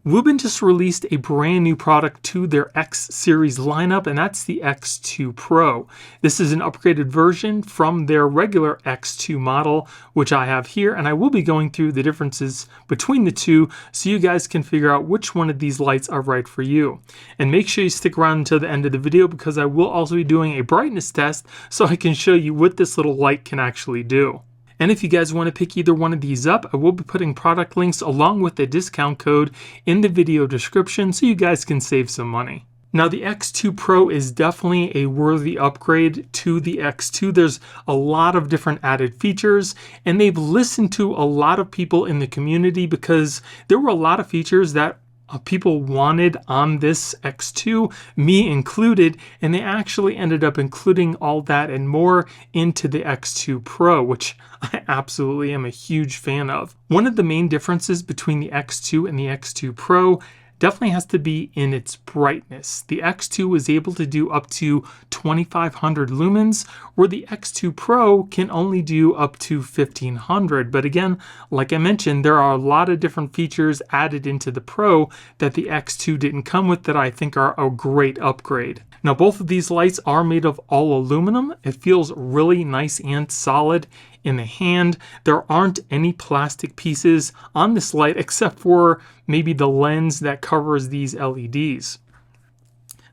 WUBEN just released a brand new product to their X series lineup, and that's the X2 Pro. This is an upgraded version from their regular X2 model, which I have here, and I will be going through the differences between the two so you guys can figure out which one of these lights are right for you. And make sure you stick around until the end of the video because I will also be doing a brightness test so I can show you what this little light can actually do. And if you guys want to pick either one of these up, I will be putting product links along with the discount code in the video description so you guys can save some money. Now the X2 Pro is definitely a worthy upgrade to the X2. There's a lot of different added features, and they've listened to a lot of people in the community because there were a lot of features that people wanted on this X2, me included, and they actually ended up including all that and more into the X2 Pro, which I absolutely am a huge fan of. One of the main differences between the X2 and the X2 Pro definitely has to be in its brightness. The X2 was able to do up to 2500 lumens, where the X2 Pro can only do up to 1500. But again, like I mentioned, there are a lot of different features added into the Pro that the X2 didn't come with that I think are a great upgrade. Now both of these lights are made of all aluminum. It feels really nice and solid in the hand. There aren't any plastic pieces on this light except for maybe the lens that covers these LEDs.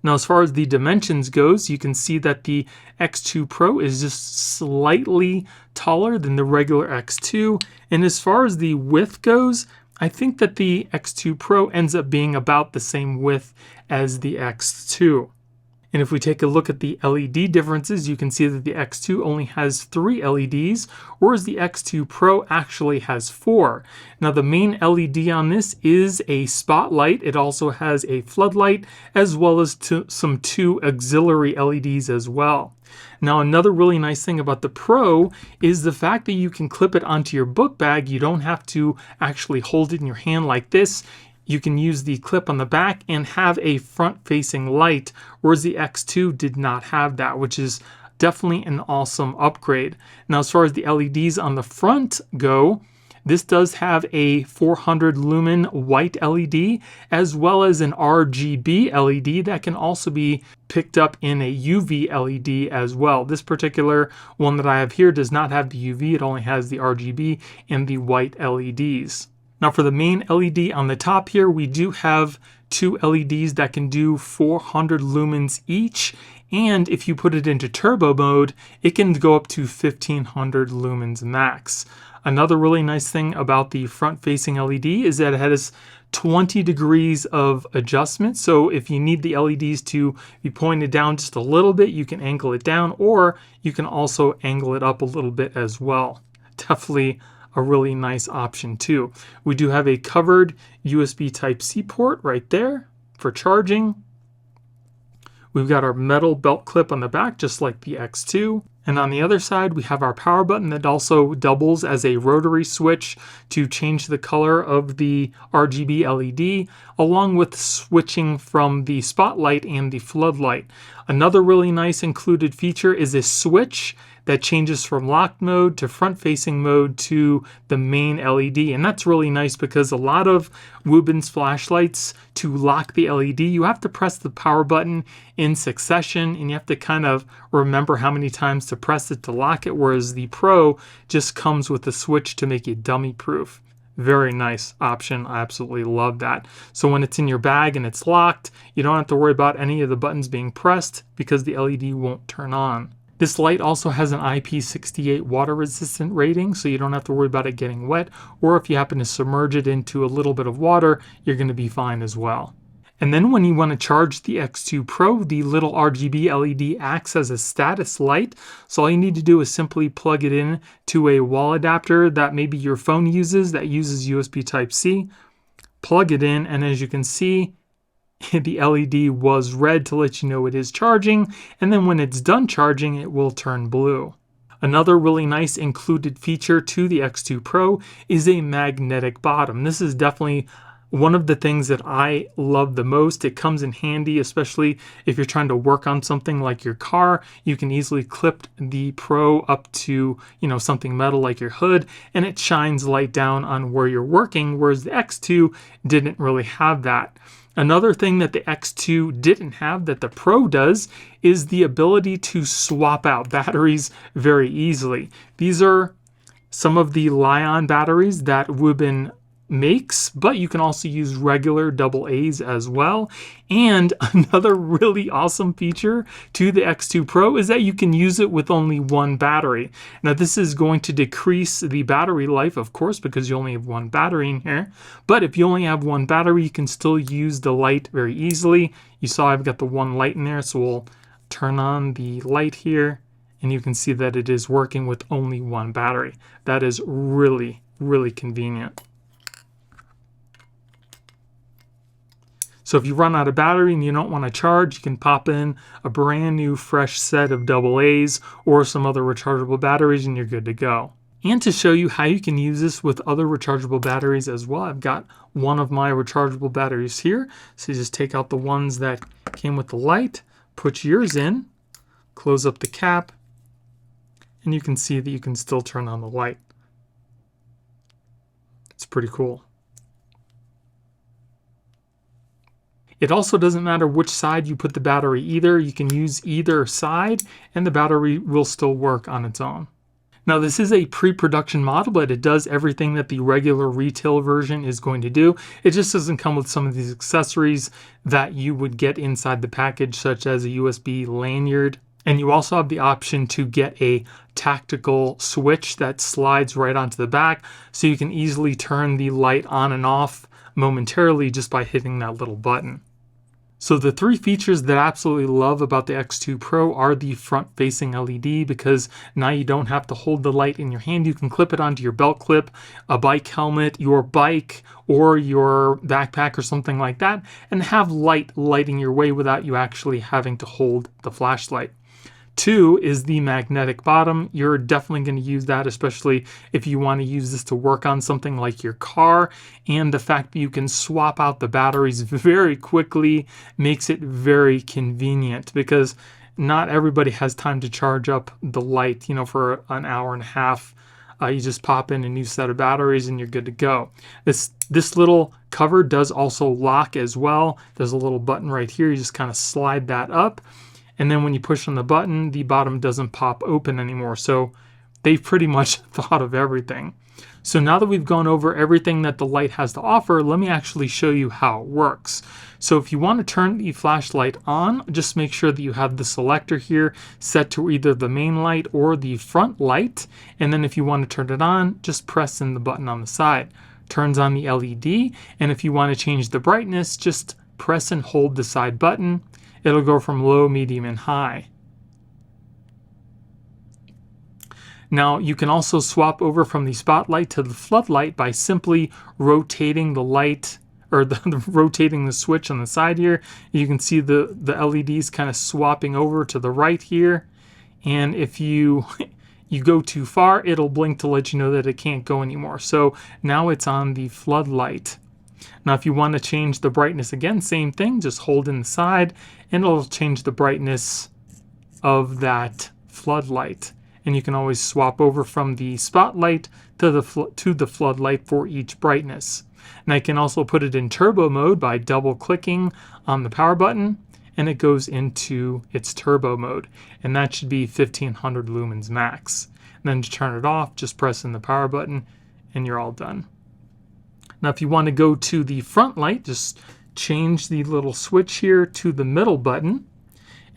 Now as far as the dimensions goes, you can see that the X2 Pro is just slightly taller than the regular X2. And as far as the width goes, I think that the X2 Pro ends up being about the same width as the X2. And if we take a look at the LED differences, you can see that the X2 only has 3 LEDs, whereas the X2 Pro actually has 4. Now the main LED on this is a spotlight. It also has a floodlight as well as some 2 auxiliary LEDs as well. Now another really nice thing about the Pro is the fact that you can clip it onto your book bag. You don't have to actually hold it in your hand like this. You can use the clip on the back and have a front-facing light, whereas the X2 did not have that, which is definitely an awesome upgrade. Now, as far as the LEDs on the front go, this does have a 400 lumen white LED, as well as an RGB LED that can also be picked up in a UV LED as well. This particular one that I have here does not have the UV, it only has the RGB and the white LEDs. Now for the main LED on the top here, we do have 2 LEDs that can do 400 lumens each. And if you put it into turbo mode, it can go up to 1500 lumens max. Another really nice thing about the front-facing LED is that it has 20 degrees of adjustment. So if you need the LEDs to be pointed down just a little bit, you can angle it down, or you can also angle it up a little bit as well. Definitely a really nice option too. We do have a covered USB Type-C port right there for charging. We've got our metal belt clip on the back, just like the X2. And on the other side, we have our power button that also doubles as a rotary switch to change the color of the RGB LED, along with switching from the spotlight and the floodlight. Another really nice included feature is a switch that changes from locked mode to front-facing mode to the main LED. And that's really nice because a lot of WUBEN's flashlights, to lock the LED, you have to press the power button in succession, and you have to kind of remember how many times to press it to lock it, whereas the Pro just comes with a switch to make it dummy-proof. Very nice option. I absolutely love that. So when it's in your bag and it's locked, you don't have to worry about any of the buttons being pressed because the LED won't turn on. This light also has an IP68 water resistant rating, so you don't have to worry about it getting wet, or if you happen to submerge it into a little bit of water, you're going to be fine as well. And then when you want to charge the X2 Pro, the little RGB LED acts as a status light. So all you need to do is simply plug it in to a wall adapter that maybe your phone uses that uses USB Type-C. Plug it in, and as you can see, the LED was red to let you know it is charging, and then when it's done charging, it will turn blue. Another really nice included feature to the X2 Pro is a magnetic bottom. This is definitely One of the things that I love the most, it comes in handy, especially if you're trying to work on something like your car. You can easily clip the Pro up to, something metal like your hood, and it shines light down on where you're working, whereas the X2 didn't really have that. Another thing that the X2 didn't have that the Pro does is the ability to swap out batteries very easily. These are some of the Li-ion batteries that WUBEN makes, but you can also use regular AA's as well. And another really awesome feature to the X2 Pro is that you can use it with only one battery. Now this is going to decrease the battery life, of course, because you only have one battery in here. But if you only have one battery, you can still use the light very easily. You saw I've got the one light in there, so we'll turn on the light here, and you can see that it is working with only one battery. That is really, really convenient. So if you run out of battery and you don't want to charge, you can pop in a brand new fresh set of AA's or some other rechargeable batteries and you're good to go. And to show you how you can use this with other rechargeable batteries as well, I've got one of my rechargeable batteries here. So you just take out the ones that came with the light, put yours in, close up the cap, and you can see that you can still turn on the light. It's pretty cool. It also doesn't matter which side you put the battery either. You can use either side and the battery will still work on its own. Now this is a pre-production model, but it does everything that the regular retail version is going to do. It just doesn't come with some of these accessories that you would get inside the package, such as a USB lanyard. And you also have the option to get a tactical switch that slides right onto the back, so you can easily turn the light on and off momentarily just by hitting that little button. So the three features that I absolutely love about the X2 Pro are the front-facing LED, because now you don't have to hold the light in your hand. You can clip it onto your belt clip, a bike helmet, your bike, or your backpack or something like that, and have light lighting your way without you actually having to hold the flashlight. Two is the magnetic bottom. You're definitely going to use that, especially if you want to use this to work on something like your car. And the fact that you can swap out the batteries very quickly makes it very convenient, because not everybody has time to charge up the light, for an hour and a half. You just pop in a new set of batteries and you're good to go. This little cover does also lock as well. There's a little button right here. You just kind of slide that up. And then when you push on the button, the bottom doesn't pop open anymore. So they've pretty much thought of everything. So now that we've gone over everything that the light has to offer, let me actually show you how it works. So if you want to turn the flashlight on, just make sure that you have the selector here set to either the main light or the front light. And then if you want to turn it on, just press in the button on the side. Turns on the LED. And if you want to change the brightness, just press and hold the side button. It'll go from low, medium, and high. Now you can also swap over from the spotlight to the floodlight by simply rotating the light, or rotating the switch on the side here. You can see the LEDs kind of swapping over to the right here. And if you go too far, it'll blink to let you know that it can't go anymore. So now it's on the floodlight. Now if you want to change the brightness again, same thing, just hold in the side and it'll change the brightness of that floodlight. And you can always swap over from the spotlight to the floodlight for each brightness. And I can also put it in turbo mode by double clicking on the power button, and it goes into its turbo mode. And that should be 1500 lumens max. And then to turn it off, just press in the power button and you're all done. Now if you want to go to the front light, just change the little switch here to the middle button.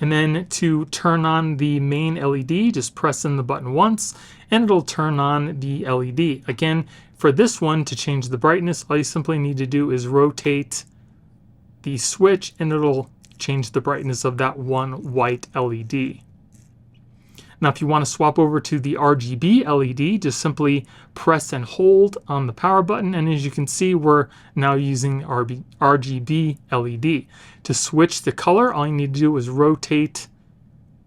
And then to turn on the main LED, just press in the button once and it'll turn on the LED. Again, for this one, to change the brightness, all you simply need to do is rotate the switch and it'll change the brightness of that one white LED. Now if you want to swap over to the RGB LED, just simply press and hold on the power button, and as you can see, we're now using RGB LED. To switch the color, all you need to do is rotate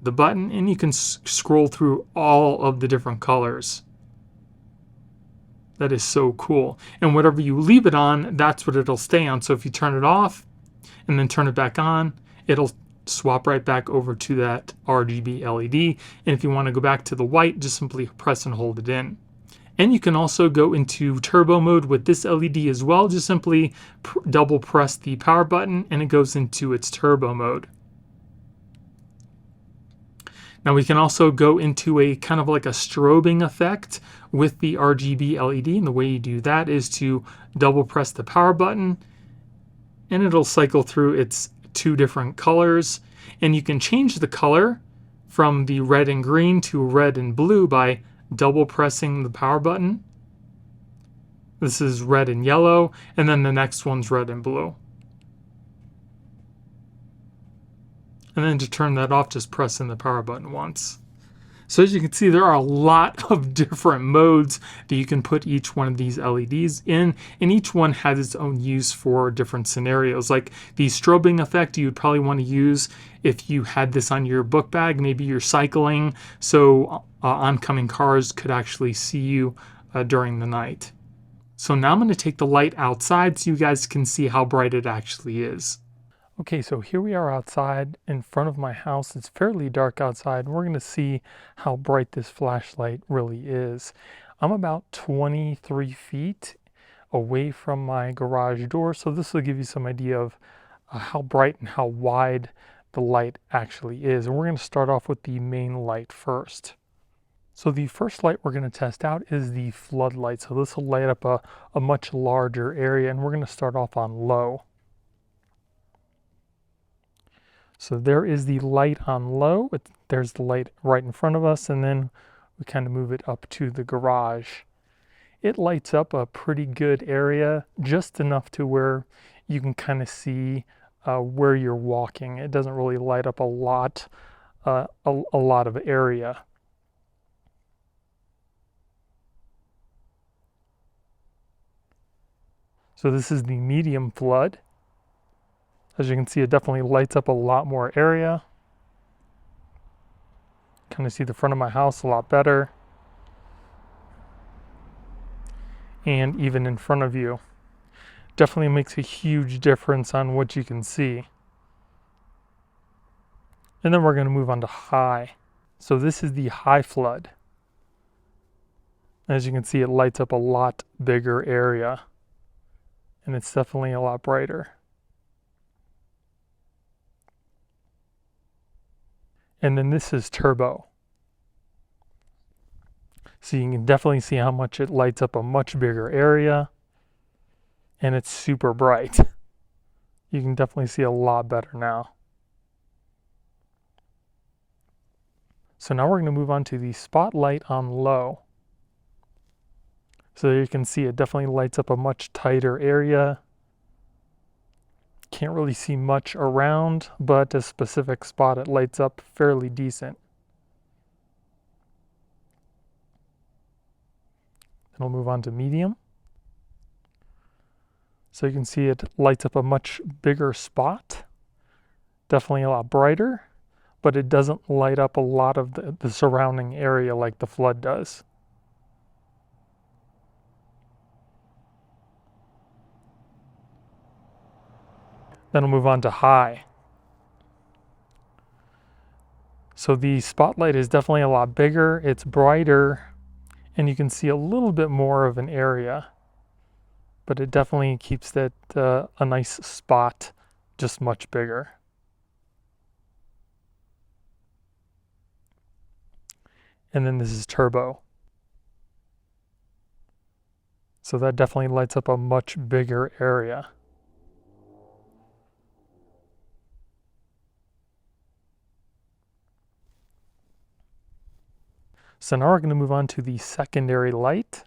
the button and you can scroll through all of the different colors. That is so cool. And whatever you leave it on, that's what it'll stay on. So if you turn it off and then turn it back on, it'll swap right back over to that RGB LED. And if you want to go back to the white, just simply press and hold it in. And you can also go into turbo mode with this LED as well. Just simply double press the power button and it goes into its turbo mode. Now we can also go into a kind of like a strobing effect with the RGB LED. And the way you do that is to double press the power button and it'll cycle through its two different colors. And you can change the color from the red and green to red and blue by double pressing the power button. This is red and yellow, and then the next one's red and blue. And then to turn that off, just press in the power button once. So as you can see, there are a lot of different modes that you can put each one of these LEDs in, and each one has its own use for different scenarios. Like the strobing effect, you would probably want to use if you had this on your book bag. Maybe you're cycling, so oncoming cars could actually see you during the night. So now I'm going to take the light outside so you guys can see how bright it actually is. Okay, so here we are outside in front of my house. It's fairly dark outside. We're going to see how bright this flashlight really is. I'm about 23 feet away from my garage door, so this will give you some idea of how bright and how wide the light actually is. And we're going to start off with the main light first. So the first light we're going to test out is the floodlight. So this will light up a much larger area, and we're going to start off on low. So there is the light on low. There's the light right in front of us, and then we kind of move it up to the garage. It lights up a pretty good area, just enough to where you can kind of see where you're walking. It doesn't really light up a lot of area. So this is the medium flood. As you can see, it definitely lights up a lot more area. Kind of see the front of my house a lot better. And even in front of you. Definitely makes a huge difference on what you can see. And then we're going to move on to high. So this is the high flood. As you can see, it lights up a lot bigger area. And it's definitely a lot brighter. And then this is turbo. So you can definitely see how much it lights up a much bigger area. And it's super bright. You can definitely see a lot better now. So now we're going to move on to the spotlight on low. So you can see it definitely lights up a much tighter area. Can't really see much around, but a specific spot it lights up fairly decent. Then we'll move on to medium. So you can see it lights up a much bigger spot. Definitely a lot brighter, but it doesn't light up a lot of the surrounding area like the flood does. Then we'll move on to high. So the spotlight is definitely a lot bigger, it's brighter, and you can see a little bit more of an area. But it definitely keeps that a nice spot, just much bigger. And then this is turbo. So that definitely lights up a much bigger area. So now we're going to move on to the secondary light.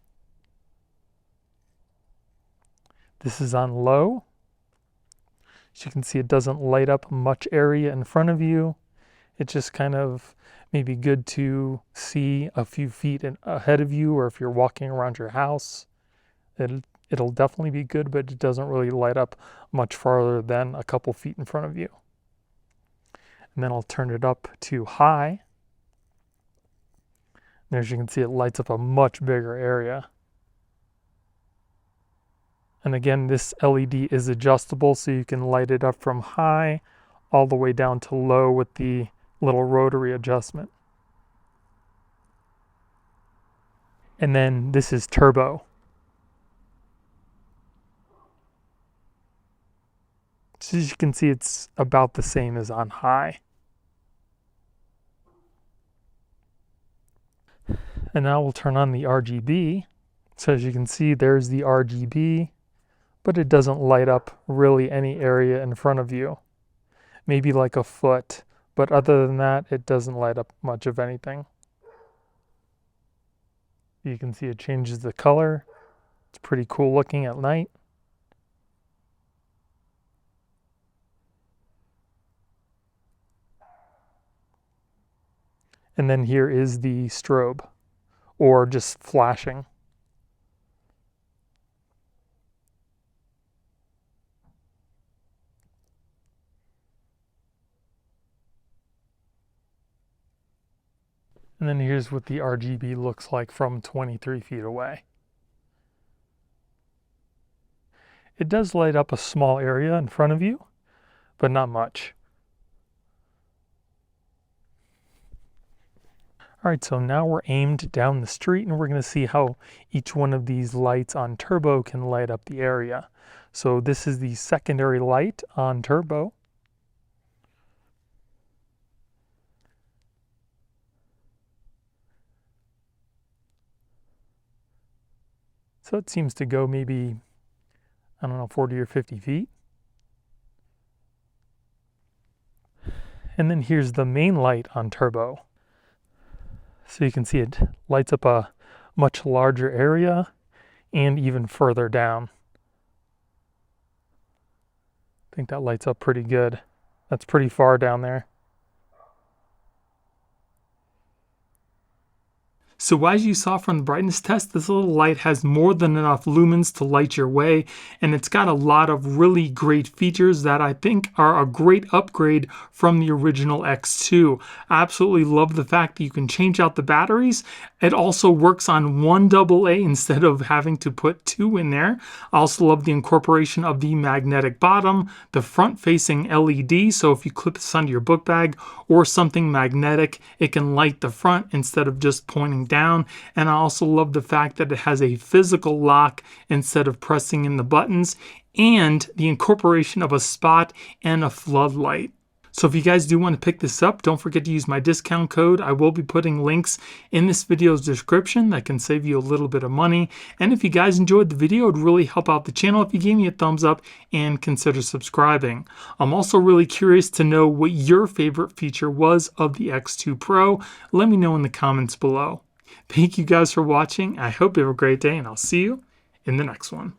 This is on low. As you can see, it doesn't light up much area in front of you. It's just kind of maybe good to see a few feet ahead of you, or if you're walking around your house. It'll definitely be good, but it doesn't really light up much farther than a couple feet in front of you. And then I'll turn it up to high. And as you can see, it lights up a much bigger area. And again, this LED is adjustable, so you can light it up from high all the way down to low with the little rotary adjustment. And then this is turbo. So as you can see, it's about the same as on high. And now we'll turn on the RGB. So as you can see, there's the RGB, but it doesn't light up really any area in front of you. Maybe like a foot, but other than that, it doesn't light up much of anything. You can see it changes the color. It's pretty cool looking at night. And then here is the strobe, or just flashing. And then here's what the RGB looks like from 23 feet away. It does light up a small area in front of you, but not much. All right, so now we're aimed down the street and we're going to see how each one of these lights on turbo can light up the area. So this is the secondary light on turbo. So it seems to go maybe, I don't know, 40 or 50 feet. And then here's the main light on turbo. So you can see it lights up a much larger area and even further down. I think that lights up pretty good. That's pretty far down there. So as you saw from the brightness test, this little light has more than enough lumens to light your way, and it's got a lot of really great features that I think are a great upgrade from the original X2. I absolutely love the fact that you can change out the batteries. It also works on one AA instead of having to put two in there. I also love the incorporation of the magnetic bottom, the front-facing LED, so if you clip this onto your book bag or something magnetic, it can light the front instead of just pointing down. And I also love the fact that it has a physical lock instead of pressing in the buttons, and the incorporation of a spot and a floodlight. So if you guys do want to pick this up, don't forget to use my discount code. I will be putting links in this video's description that can save you a little bit of money. And if you guys enjoyed the video, it would really help out the channel if you gave me a thumbs up and consider subscribing. I'm also really curious to know what your favorite feature was of the X2 Pro. Let me know in the comments below. Thank you guys for watching. I hope you have a great day, and I'll see you in the next one.